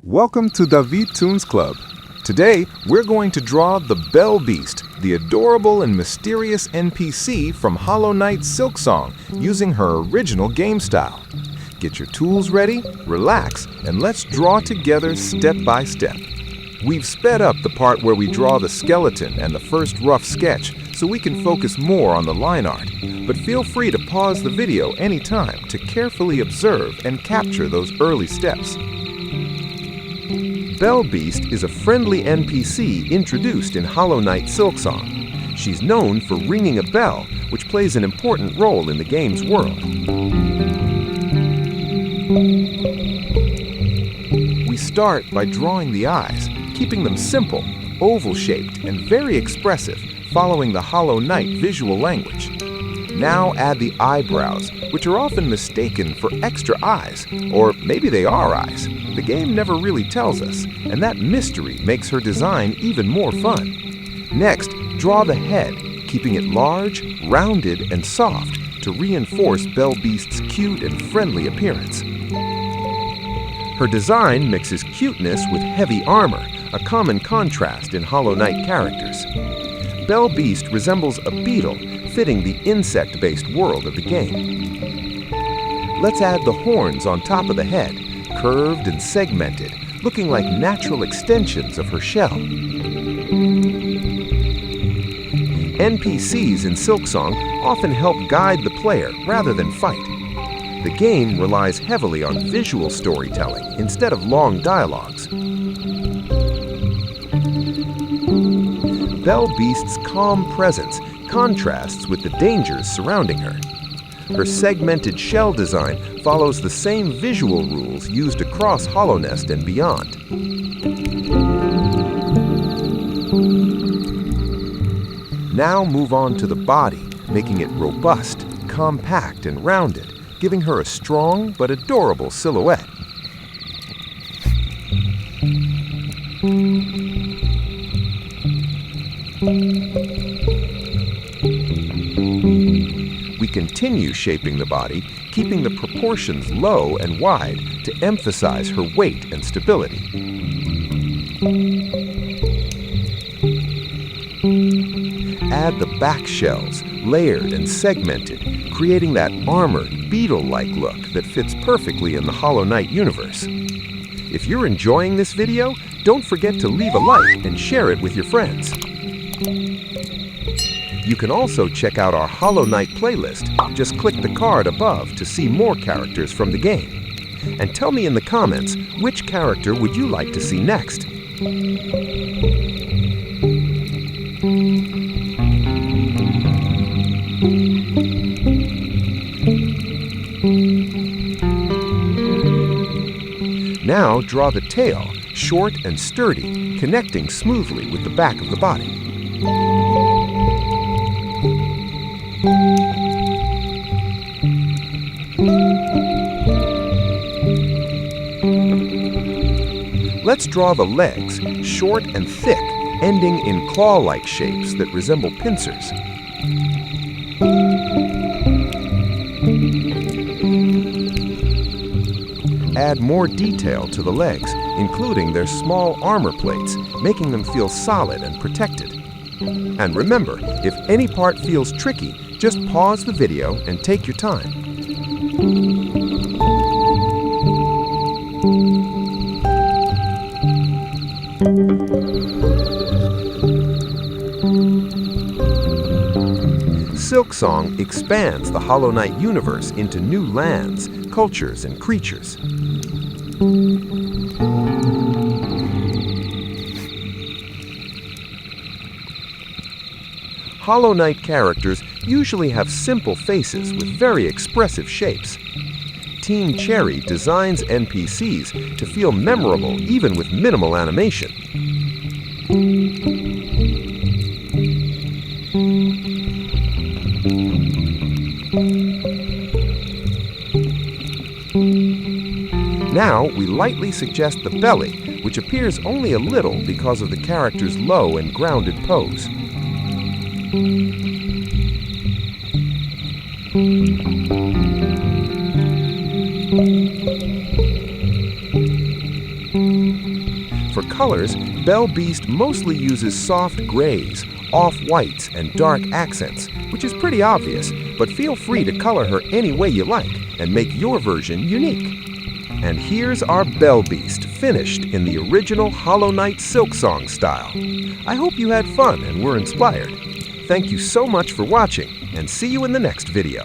Welcome to Davi Toons Club. Today, we're going to draw the Bell Beast, the adorable and mysterious NPC from Hollow Knight Silksong, using her original game style. Get your tools ready, relax, and let's draw together step by step. We've sped up the part where we draw the skeleton and the first rough sketch so we can focus more on the line art, but feel free to pause the video anytime to carefully observe and capture those early steps. Bell Beast is a friendly NPC introduced in Hollow Knight Silksong. She's known for ringing a bell, which plays an important role in the game's world. We start by drawing the eyes, keeping them simple, oval-shaped, and very expressive, following the Hollow Knight visual language. Now add the eyebrows, which are often mistaken for extra eyes, or maybe they are eyes. The game never really tells us, and that mystery makes her design even more fun. Next, draw the head, keeping it large, rounded, and soft to reinforce Bell Beast's cute and friendly appearance. Her design mixes cuteness with heavy armor, a common contrast in Hollow Knight characters. Bell Beast resembles a beetle, fitting the insect-based world of the game. Let's add the horns on top of the head, curved and segmented, looking like natural extensions of her shell. NPCs in Silksong often help guide the player rather than fight. The game relies heavily on visual storytelling instead of long dialogues. Bell Beast's calm presence contrasts with the dangers surrounding her. Her segmented shell design follows the same visual rules used across Hollow Nest and beyond. Now move on to the body, making it robust, compact, and rounded, giving her a strong but adorable silhouette. We continue shaping the body, keeping the proportions low and wide to emphasize her weight and stability. Add the back shells, layered and segmented, creating that armored, beetle-like look that fits perfectly in the Hollow Knight universe. If you're enjoying this video, don't forget to leave a like and share it with your friends. You can also check out our Hollow Knight playlist. Just click the card above to see more characters from the game. And tell me in the comments, which character would you like to see next? Now draw the tail, short and sturdy, connecting smoothly with the back of the body. Let's draw the legs, short and thick, ending in claw-like shapes that resemble pincers. Add more detail to the legs, including their small armor plates, making them feel solid and protected. And remember, if any part feels tricky, just pause the video and take your time. Silksong expands the Hollow Knight universe into new lands, cultures, and creatures. Hollow Knight characters usually have simple faces with very expressive shapes. Team Cherry designs NPCs to feel memorable even with minimal animation. Now we lightly suggest the belly, which appears only a little because of the character's low and grounded pose. For colors, Belle Beast mostly uses soft grays, off-whites, and dark accents, which is pretty obvious, but feel free to color her any way you like and make your version unique. And here's our Belle Beast, finished in the original Hollow Knight Silksong style. I hope you had fun and were inspired. Thank you so much for watching, and see you in the next video.